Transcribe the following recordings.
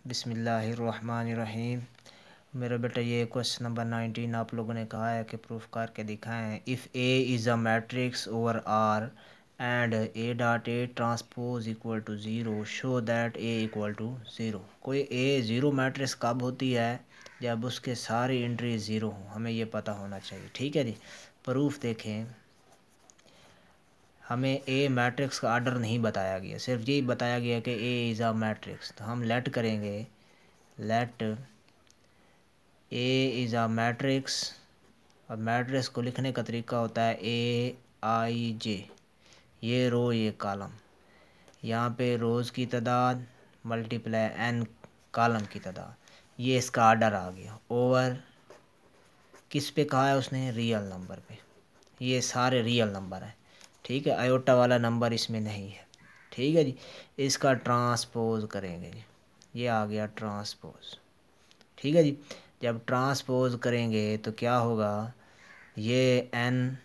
बिस्मिल्लाहिर्रहमानिर्रहीम। मेरा बेटा ये क्वेश्चन नंबर 19 आप लोगों ने कहा है कि प्रूफ करके दिखाएं। If A is a matrix over R and A dot A transpose equal to zero show that A equal to zero. कोई ए ज़ीरो मैट्रिक्स कब होती है? जब उसके सारी एंट्री ज़ीरो हों। हमें ये पता होना चाहिए। ठीक है जी। प्रूफ देखें, हमें ए मैट्रिक्स का आर्डर नहीं बताया गया, सिर्फ यही बताया गया कि ए इज़ अ मैट्रिक्स। तो हम लेट करेंगे, let A is a matrix. अब मैट्रिक्स को लिखने का तरीका होता है ए आई जे, ये रो ये कॉलम, यहाँ पे रोज़ की तादाद मल्टीप्लाई एन कॉलम की तादाद, ये इसका आर्डर आ गया। ओवर किस पे कहा है उसने? रियल नंबर पे। ये सारे रियल नंबर हैं। ठीक है, आयोटा वाला नंबर इसमें नहीं है। ठीक है जी। इसका ट्रांसपोज करेंगे जी, ये आ गया ट्रांसपोज। ठीक है जी। जब ट्रांसपोज करेंगे तो क्या होगा? ये एन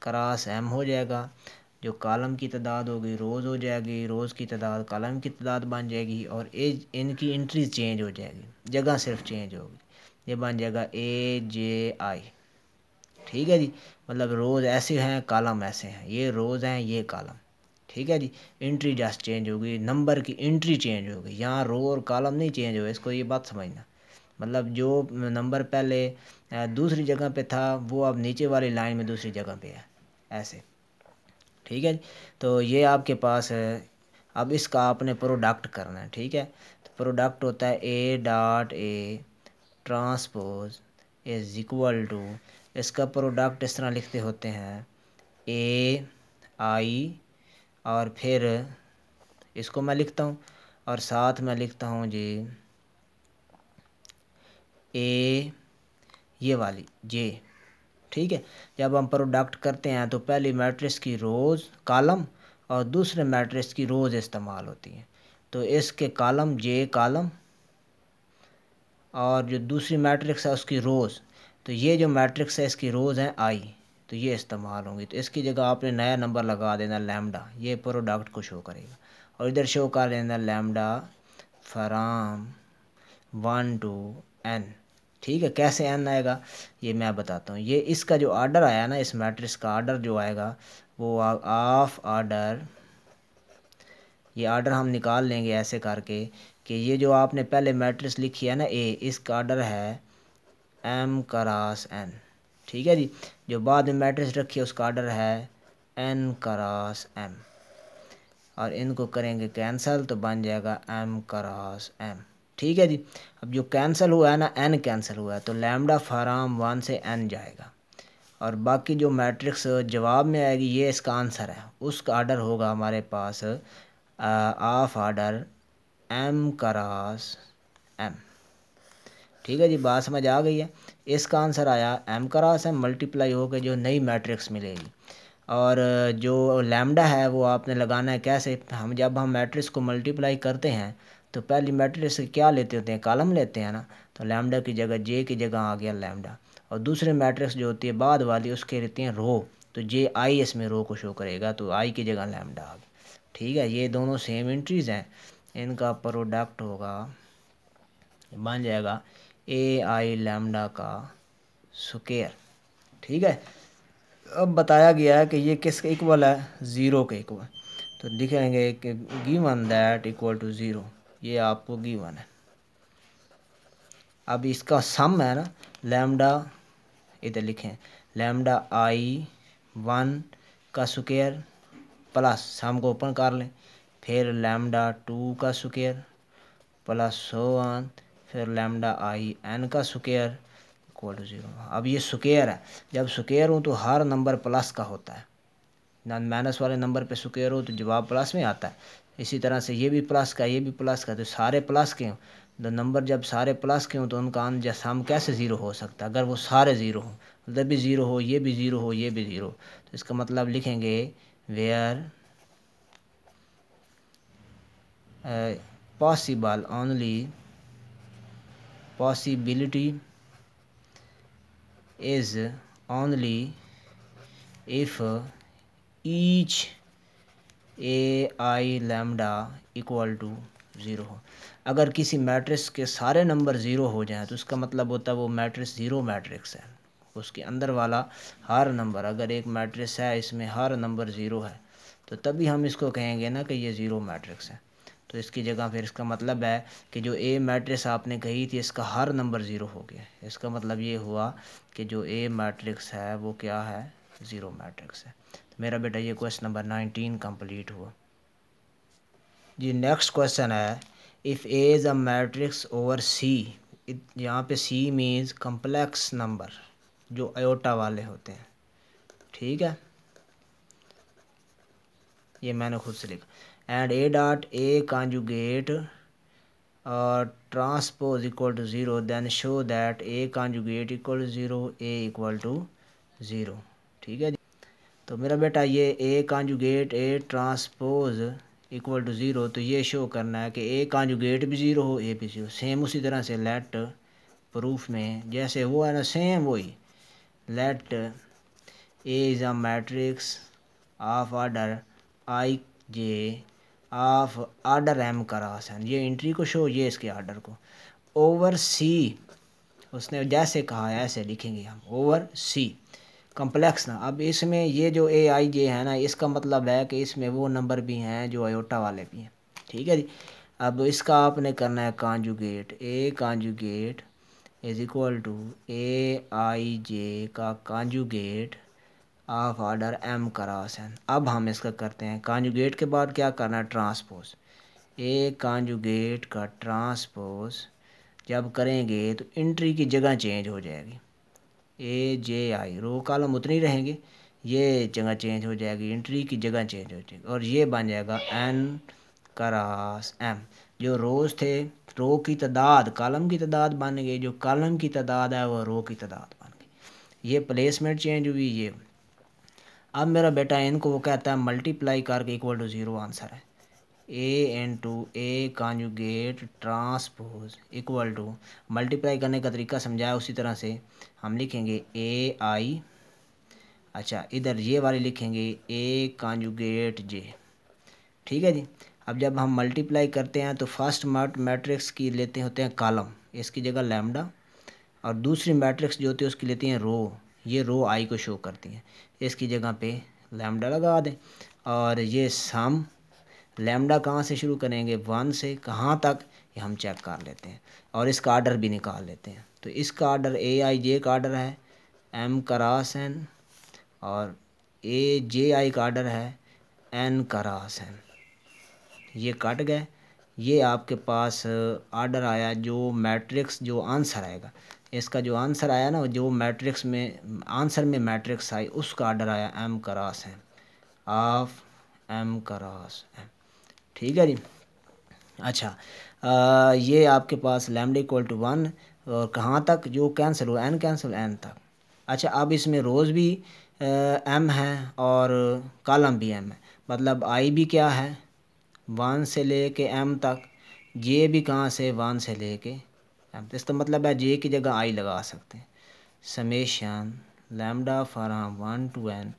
क्रॉस एम हो जाएगा। जो कॉलम की तादाद होगी रोज़ हो जाएगी, रोज़ की तादाद कॉलम की तादाद बन जाएगी, और एज इनकी एंट्री चेंज हो जाएगी, जगह सिर्फ चेंज होगी। ये बन जाएगा ए जे आई। ठीक है जी। मतलब रोज़ ऐसे हैं, कॉलम ऐसे हैं, ये रोज़ हैं, ये कॉलम। ठीक है जी। एंट्री जस्ट चेंज होगी, नंबर की एंट्री चेंज होगी, यहाँ रो और कॉलम नहीं चेंज हुए। इसको ये बात समझना, मतलब जो नंबर पहले दूसरी जगह पे था वो अब नीचे वाली लाइन में दूसरी जगह पे है, ऐसे। ठीक है जी। तो ये आपके पास है। अब इसका आपने प्रोडक्ट करना है। ठीक है। तो प्रोडक्ट होता है A dot A transpose is equal to, इसका प्रोडक्ट इस तरह लिखते होते हैं ए आई, और फिर इसको मैं लिखता हूँ और साथ में लिखता हूँ जी ए ये वाली जे। ठीक है। जब हम प्रोडक्ट करते हैं तो पहली मैट्रिक्स की रोज़ कॉलम और दूसरे मैट्रिक्स की रोज़ इस्तेमाल होती हैं। तो इसके कॉलम जे कॉलम और जो दूसरी मैट्रिक्स है उसकी रोज़, तो ये जो मैट्रिक्स है इसकी रोज़ हैं आई, तो ये इस्तेमाल होंगी। तो इसकी जगह आपने नया नंबर लगा देना लैम्डा, ये प्रोडक्ट को शो करेगा। और इधर शो कर देना लैम्डा फ्रॉम 1 to n। ठीक है। कैसे n आएगा ये मैं बताता हूँ। ये इसका जो आर्डर आया ना, इस मैट्रिक्स का आर्डर जो आएगा वो ऑफ आर्डर, ये आर्डर हम निकाल लेंगे ऐसे करके कि ये जो आपने पहले मैट्रिक्स लिखी है ना ए, इसका आर्डर है m क्रॉस n। ठीक है जी। जो बाद में मैट्रिक्स रखी है उसका आर्डर है n क्रॉस m, और इनको करेंगे कैंसल तो बन जाएगा m क्रॉस m। ठीक है जी। अब जो कैंसिल हुआ है ना, n कैंसिल हुआ है, तो लैम्डा फ्रॉम 1 से n जाएगा, और बाकी जो मैट्रिक्स जवाब में आएगी ये इसका आंसर है, उसका आर्डर होगा हमारे पास of order m cross m। ठीक है जी। बात समझ आ गई है। इसका आंसर आया m क्रॉस m मल्टीप्लाई होकर जो नई मैट्रिक्स मिलेगी। और जो लैम्डा है वो आपने लगाना है कैसे? हम जब हम मैट्रिक्स को मल्टीप्लाई करते हैं तो पहली मैट्रिक्स क्या लेते होते हैं? कॉलम लेते हैं ना। तो लैम्डा की जगह जे की जगह आ गया लैम्डा, और दूसरे मैट्रिक्स जो होती है बाद वाली उसके रहती हैं रो, तो जे आई इसमें रो को शो करेगा, तो आई की जगह लैम्डा आ गया। ठीक है। ये दोनों सेम एंट्रीज़ हैं, इनका प्रोडक्ट होगा, बन जाएगा ए आई लैम्डा का स्क्वायर। ठीक है। अब बताया गया है कि ये किसके इक्वल है? ज़ीरो के इक्वल। तो लिखेंगे कि given that equal to zero, ये आपको गिवन है। अब इसका सम है ना, लैम्डा, इधर लिखें लैम्डा आई 1 का स्क्वायर प्लस, सम को ओपन कर लें, फिर लैम्डा 2 का स्क्वायर प्लस सो ऑन, फिर लैम्डा आई n का स्क्वायर इक्वल टू ज़ीरो। अब ये स्क्वायर है, जब स्क्वायर हो तो हर नंबर प्लस का होता है ना, माइनस वाले नंबर पे स्क्वायर हो तो जवाब प्लस में आता है। इसी तरह से ये भी प्लस का, ये भी प्लस का, तो सारे प्लस के हों, तो नंबर जब सारे प्लस के हों तो उनका सम कैसे ज़ीरो हो सकता है? अगर वो सारे ज़ीरो हों, मतलब भी ज़ीरो हो, ये भी ज़ीरो हो, ये भी ज़ीरो, तो इसका मतलब लिखेंगे where possible only possibility is only if each a I lambda equal to 0 हो। अगर किसी मैट्रिक्स के सारे नंबर ज़ीरो हो जाएं तो उसका मतलब होता है वो मैट्रिक्स ज़ीरो मैट्रिक्स है। उसके अंदर वाला हर नंबर, अगर एक मैट्रिक्स है इसमें हर नंबर ज़ीरो है तो तभी हम इसको कहेंगे ना कि ये ज़ीरो मैट्रिक्स है। तो इसकी जगह फिर इसका मतलब है कि जो ए मैट्रिक्स आपने कही थी इसका हर नंबर ज़ीरो हो गया। इसका मतलब ये हुआ कि जो ए मैट्रिक्स है वो क्या है, ज़ीरो मैट्रिक्स है। तो मेरा बेटा ये क्वेश्चन नंबर 19 कंप्लीट हुआ जी। नेक्स्ट क्वेश्चन है, if A is a matrix over C, यहाँ पे सी मीन्स कम्प्लेक्स नंबर जो आयोटा वाले होते हैं, ठीक है, ये मैंने खुद से लिखा। And A dot A conjugate transpose equal to zero, then show that A conjugate equal to zero, A equal to zero, ठीक है जी। तो मेरा बेटा ये A conjugate A transpose equal to zero, तो ये शो करना है कि ए कॉन्जुगेट भी ज़ीरो हो, ए भी ज़ीरो। सेम उसी तरह से लेट प्रूफ में जैसे वो है ना, सेम वही, let A is a matrix of order I J of order M cross N, ये एंट्री को शो, ये इसके ऑर्डर को, ओवर सी, उसने जैसे कहा है ऐसे लिखेंगे हम, ओवर सी कम्प्लेक्स ना। अब इसमें ये जो ए आई जे है ना, इसका मतलब है कि इसमें वो नंबर भी हैं जो आयोटा वाले भी हैं, ठीक है जी। अब इसका आपने करना है conjugate, A conjugate is equal to A I J का conjugate of order M cross N. अब हम इसका करते हैं कॉन्जुगेट के बाद क्या करना है, ट्रांसपोज, ए कॉन्जुगेट का ट्रांसपोज जब करेंगे तो एंट्री की जगह चेंज हो जाएगी, ए जे आई रो कॉलम उतनी रहेंगे, ये जगह चेंज हो जाएगी, एंट्री की जगह चेंज हो जाएगी, और ये बन जाएगा एन क्रॉस एम। जो रोज़ थे रो की तादाद कॉलम की तादाद बन गई, जो कॉलम की तादाद है वो रो की तादाद बन गई, ये प्लेसमेंट चेंज हुई ये। अब मेरा बेटा इनको वो कहता है मल्टीप्लाई करके इक्वल टू ज़ीरो आंसर है, A into A conjugate transpose equal to, multiply करने का तरीका समझाया उसी तरह से हम लिखेंगे ए आई, अच्छा इधर ये वाले लिखेंगे ए कॉन्जुगेट जे, ठीक है जी। अब जब हम मल्टीप्लाई करते हैं तो फर्स्ट मैट्रिक्स की लेते होते हैं कॉलम, इसकी जगह लैम्डा, और दूसरी मैट्रिक्स जो होती है उसकी लेती हैं रो, ये रो आई को शो करती हैं, इसकी जगह पे लैम्डा लगा दें। और ये सम लैम्डा कहाँ से शुरू करेंगे, वन से कहाँ तक ये हम चेक कर लेते हैं, और इसका आर्डर भी निकाल लेते हैं। तो इसका आर्डर ए आई जे का आर्डर है एम क्रॉस एन, और ए जे आई का आर्डर है एन क्रॉस एन, ये कट गए, ये आपके पास आर्डर आया जो मैट्रिक्स जो आंसर आएगा, इसका जो आंसर आया ना, जो मैट्रिक्स में आंसर में मैट्रिक्स आई उसका आर्डर आया M cross M, of M cross M, ठीक है जी। अच्छा ये आपके पास लैम्डा इक्वल टू वन, और कहाँ तक जो कैंसिल हो, एन कैंसिल एन तक। अच्छा अब इसमें रोज़ भी एम है और कॉलम भी एम है, मतलब आई भी क्या है वन से ले के एम तक, जे भी कहाँ से वन से ले के एम, तो इसका मतलब है जे की जगह आई लगा सकते हैं, summation lambda from one to N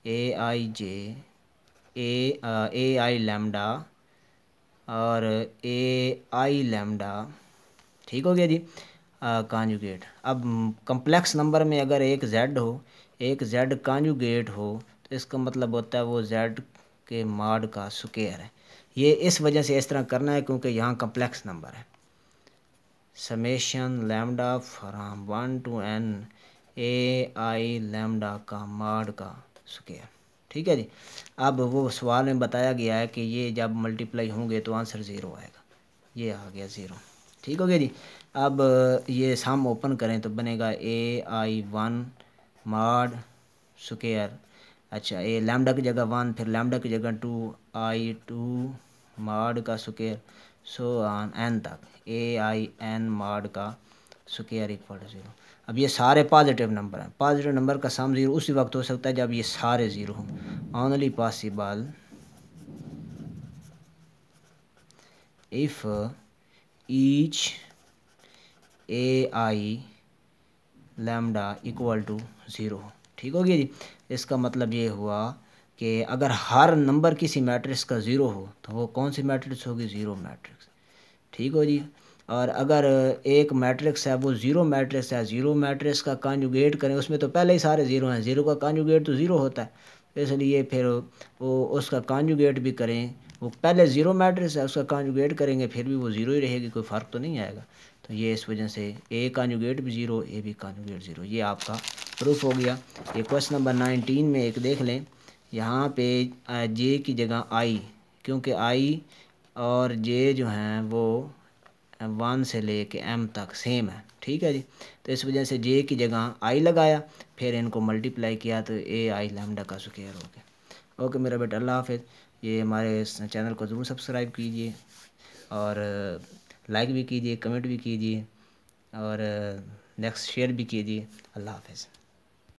A I J A I lambda और ए आई लैम्डा, ठीक हो गया जी। कॉन्जुगेट, अब कम्प्लेक्स नंबर में अगर एक जेड हो, एक जेड कॉन्जुगेट हो, तो इसका मतलब होता है वो जेड के मॉड का स्क्वायर है। ये इस वजह से इस तरह करना है क्योंकि यहाँ कम्प्लेक्स नंबर है, summation lambda from one to N A I lambda का मॉड का स्क्वायर, ठीक है जी। अब वो सवाल में बताया गया है कि ये जब मल्टीप्लाई होंगे तो आंसर ज़ीरो आएगा, ये आ गया ज़ीरो, ठीक हो गया जी। अब ये सम ओपन करें तो बनेगा ए आई वन मॉड स्क्वायर, अच्छा ए लैम्डा की जगह वन, फिर लैम्डा की जगह टू, आई टू मॉड का स्क्वायर, सो ऑन एन तक, ए आई एन मॉड का स्क्वायर इक्वल टू ज़ीरो। अब ये सारे पॉजिटिव नंबर हैं, पॉजिटिव नंबर का सम ज़ीरो उसी वक्त हो सकता है जब ये सारे ज़ीरो हों, only possible if each A I lambda equal to zero, ठीक हो गया जी। इसका मतलब ये हुआ कि अगर हर नंबर किसी मैट्रिक्स का ज़ीरो हो तो वो कौन सी मैट्रिक्स होगी, ज़ीरो मैट्रिक्स, ठीक हो जी। और अगर एक मैट्रिक्स है वो ज़ीरो मैट्रिक्स है, ज़ीरो मैट्रिक्स का कॉन्जुगेट करें, उसमें तो पहले ही सारे ज़ीरो हैं, ज़ीरो का कॉन्जुगेट तो ज़ीरो होता है, इसलिए फिर वो उसका कॉन्जुगेट भी करें, वो पहले ज़ीरो मैट्रिक्स है उसका कॉन्जुगेट करेंगे फिर भी वो ज़ीरो ही रहेगी, कोई फ़र्क तो नहीं आएगा। तो ये इस वजह से ए कॉन्जुगेट भी ज़ीरो, ए भी कॉन्जुगेट ज़ीरो, ये आपका प्रूफ हो गया। ये क्वेश्चन नंबर 19 में एक देख लें, यहाँ पे जे की जगह आई, क्योंकि आई और जे जो हैं वो 1 से ले कर एम तक सेम है, ठीक है जी। तो इस वजह से जे की जगह आई लगाया, फिर इनको मल्टीप्लाई किया तो ए आई लैम्डा का स्क्वायर हो गया। ओके मेरा बेटा, अल्लाह हाफिज़। ये हमारे इस चैनल को ज़रूर सब्सक्राइब कीजिए और लाइक भी कीजिए, कमेंट भी कीजिए और नेक्स्ट शेयर भी कीजिए। अल्लाह हाफिज़।